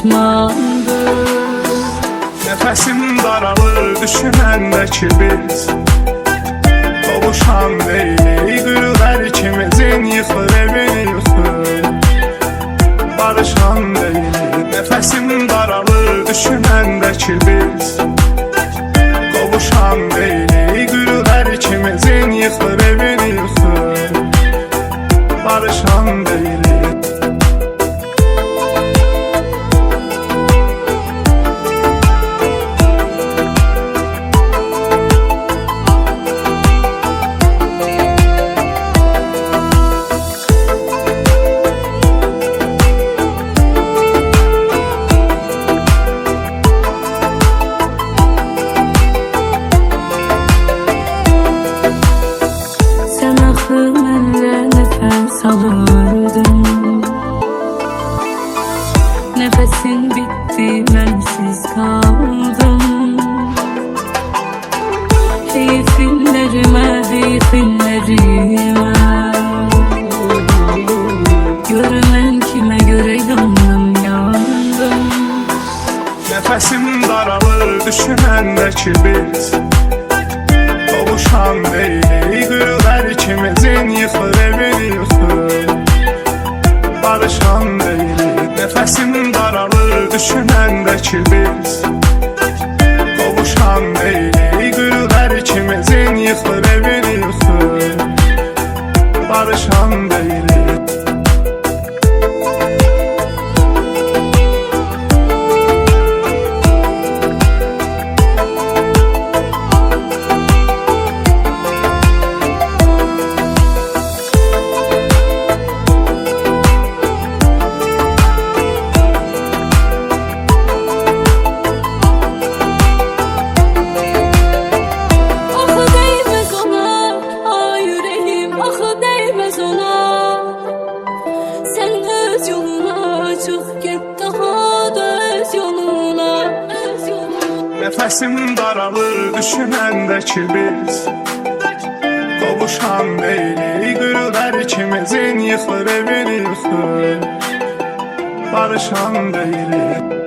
düşmandır. Nefesim daralır düşünəndə ki biz qovuşan deyilik, qürurlar ikimizin yıxır evini yıxır. Barışan deyilik, nefesim daralır düşünəndə ki biz qovuşan deyilik, qürurlar ikimizin yıxır evini yıxır. Barışan deyilik. Nefes alırdım, nefesin bitti, bensiz kaldım. Heyfinlerime, heyfinlerime, görünen kime göre yandım, yandım. Nefesim daralır düşünəndə ki biz qovuşan deyilik, qürurlar ikimizin yıxır evini yıxır. Barışan deyilik, nefesim daralır düşünəndə ki biz qovuşan deyilik, qürurlar ikimizin yıxır evini yıxır. Barışan deyilik. Nefesim daralır düşünəndə ki biz qovuşan deyilik, qürurlar ikimizin yıxır evini yıxır. Barışan deyilik.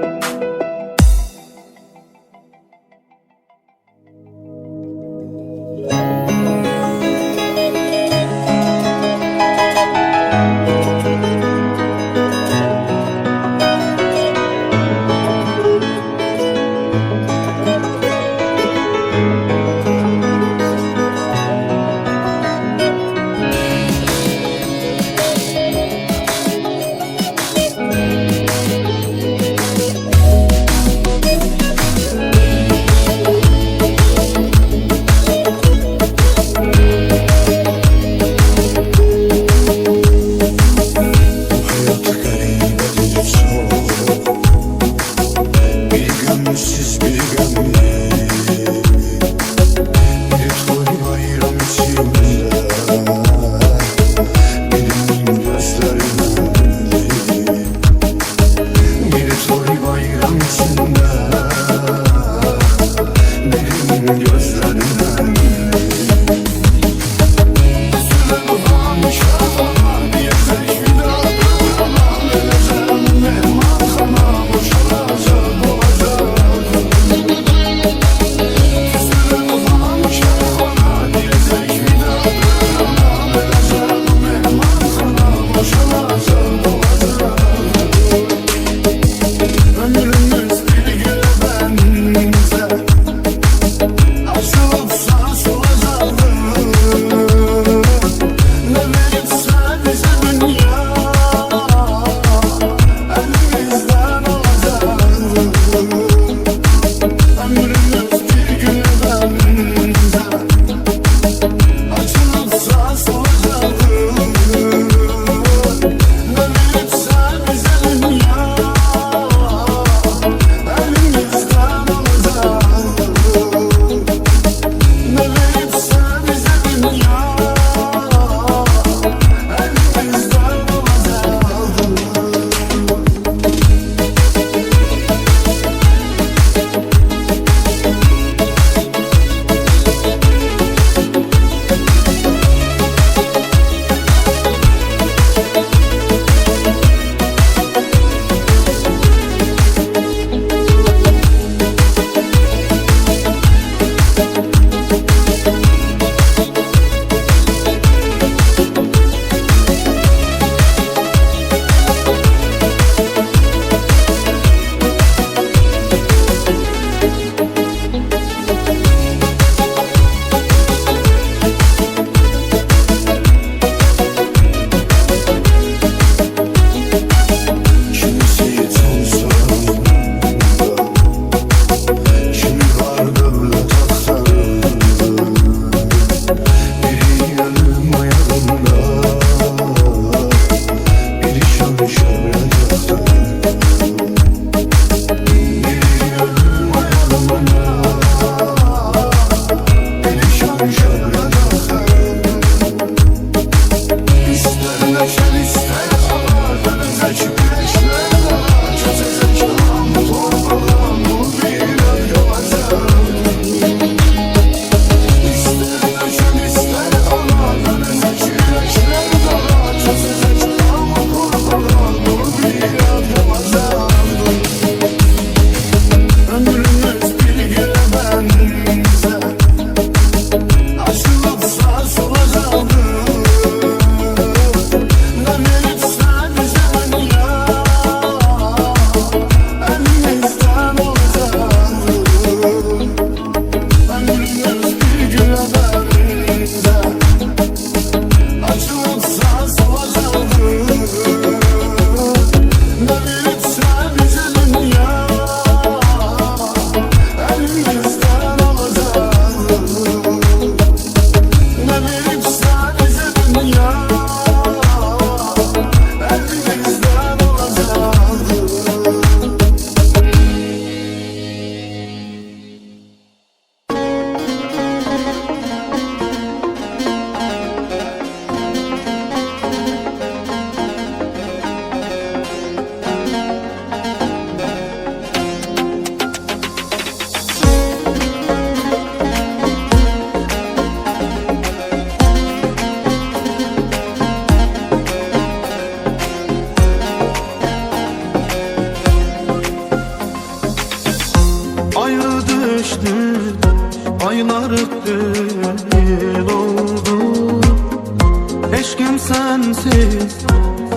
Eşkim sensiz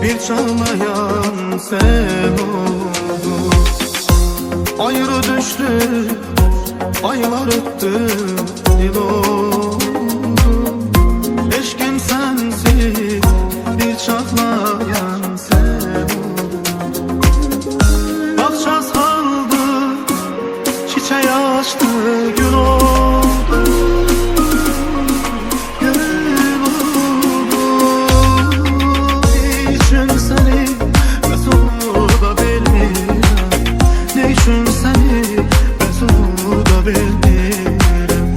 bir çağlayan sen oldu. Ayrı düştü, aylar öttü, yıl oldu. Eşkim sensiz bir çağlayan sen oldu. Bahçe saldı, çiçeği açtı, gül oldu. Gül oldu. Ne için seni ben sonu da bilmiyorum. Ne için seni ben sonu da bilmiyorum.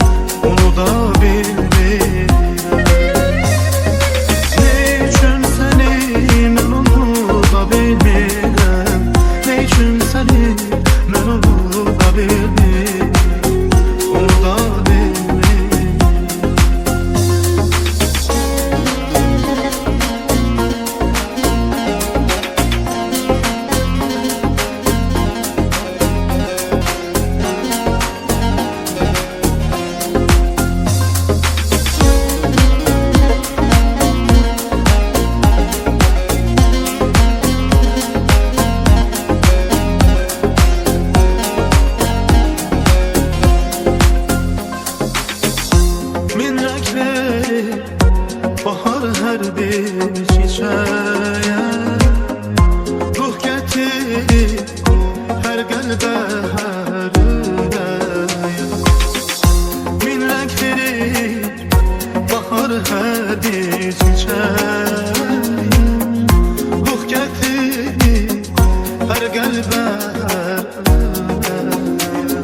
Onu da bilmiyorum. Ne için seni ben onu da bilmiyorum. Ne için seni ben onu da bilmiyorum. Onu da bilmiyorum. Minnak verir bahar her bir çiçeğe. Ruh getirir her qəlbə hər ürəyə. Minnak verir bahar hər bir çiçeğe. Ruh getirir her qəlbə hər ürəyə.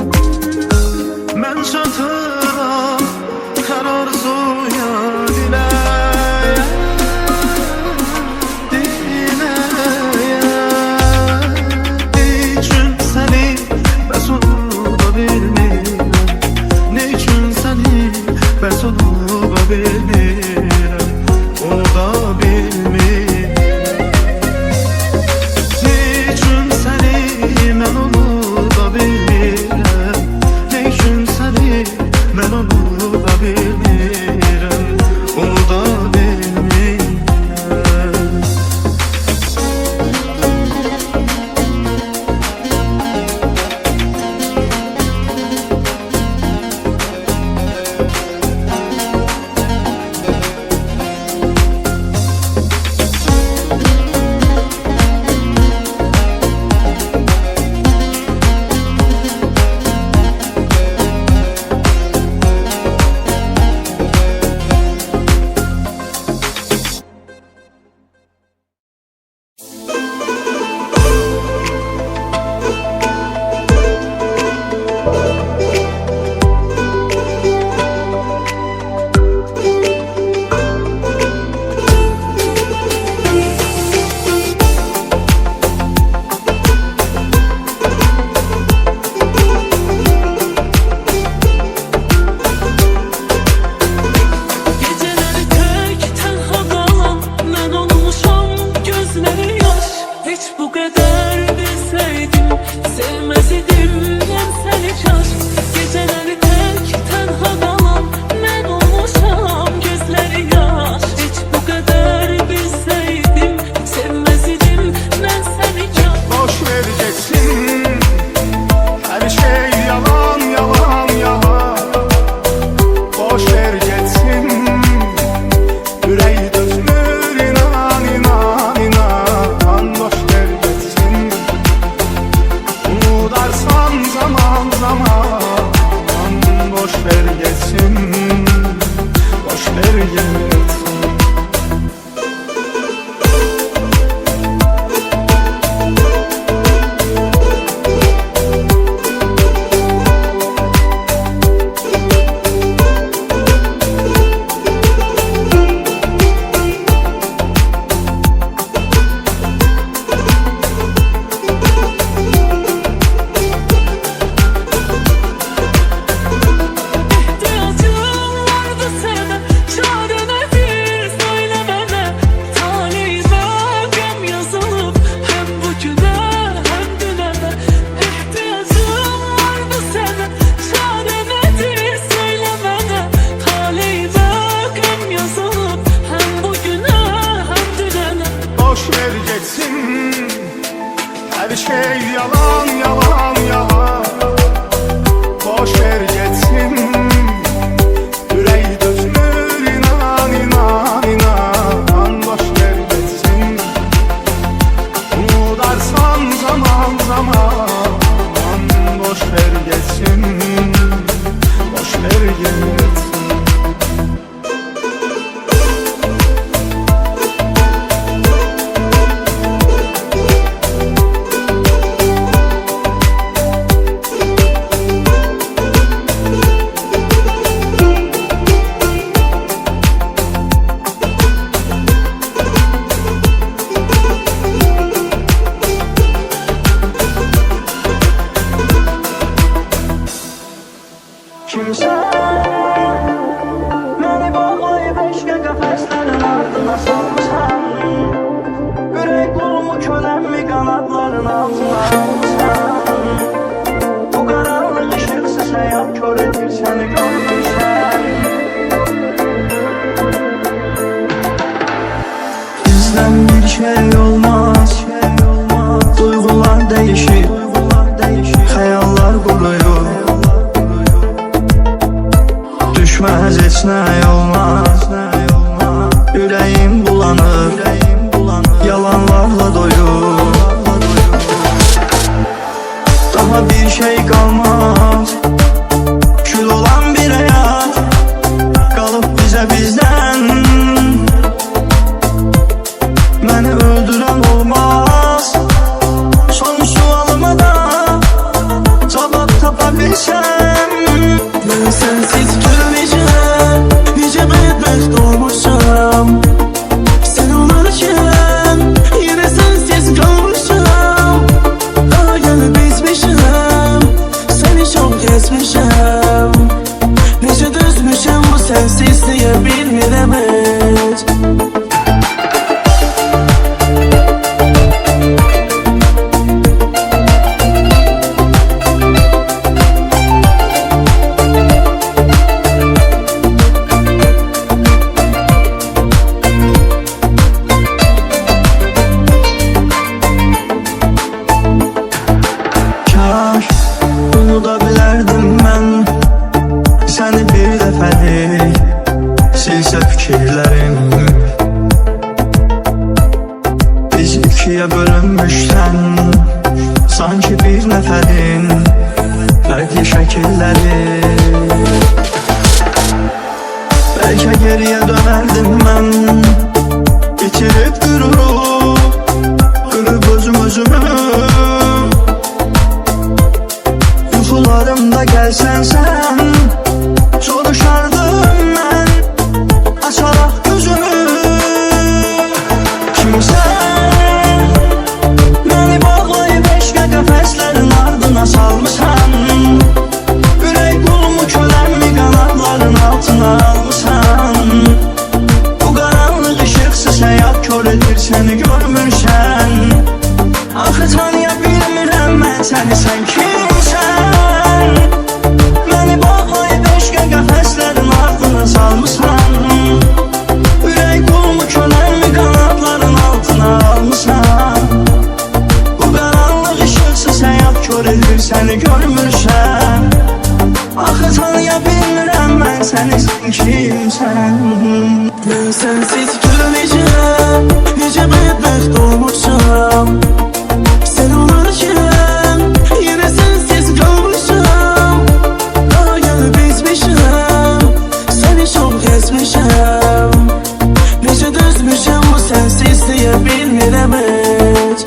Mən çatıram her arzuya, dileğe, dileğe. Ne için seni ben sonu da bilmiyorum. Ne için seni ben sonu da bilmiyorum. Onu da bilmiyorum. Ne için seni seni görmüşəm. Bizden bir şey olmaz, duygular değişir, hayallar kuruyur. Düşmez heç nə olmaz, yüreğim bulanır, yalanlarla doyur. Daha bir şey kalmaz, kül olan bir hayat kalıp bize bizden. Beni öldüren olmaz, son sualıma da cevap tapabilsem. Ben sensiz gülmeyeceğim, nice bedbaxt olmuşam. Sen olarken yine sensiz kalmışam. Daha yeni bitmişim, seni çok kesmişim. Nice düzmüşüm bu sensizliğe bilmirəm heç. Unuda bilərdim mən səni bir dəfəlik, silsə fikirlərim. Biz ikiyə bölünmüşsən, sanki bir nəfərin fərqli şəkilləri. Bəlkə geriyə dönərdim mən, bitirib qüruru, qırıb özümü. Yuxularımda gəlsən sən, soruşardım mən, açaraq gözümü. Kimsən, məni bağlayıb eşqə qəfəslərin ardına salmışsan. Ürək qulumu köləmi qanadların altına almışsan. Bu qaranlıq işıqsız həyat kör edir səni görmürsən. Axı tanıya bilmirəm mən səni, sən kimsən? Məni bağlayıb eşqə qəfəslərin ardına salmışsan. Ürək qulumu köləmi qanadların altına almışsan. Bu qaranlıq işıqsız həyat kör edir səni görmürsən. Axı tanıya bilmirəm mən səni, sən kimsən? Ben sensiz gülmeyeceğim, nice bedbaxt olmuşam. Sen olarken yine sensiz kalmışam. Daha yeni bitmişim, seni çok kesmişim. Nice düzmüşüm bu sensizliğe bilmirəm heç.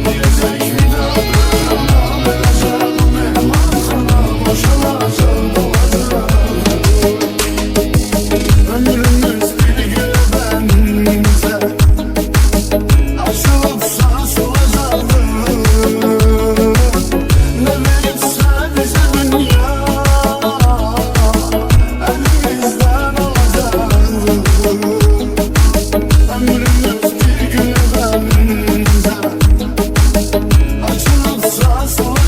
Diyecek bir daha asla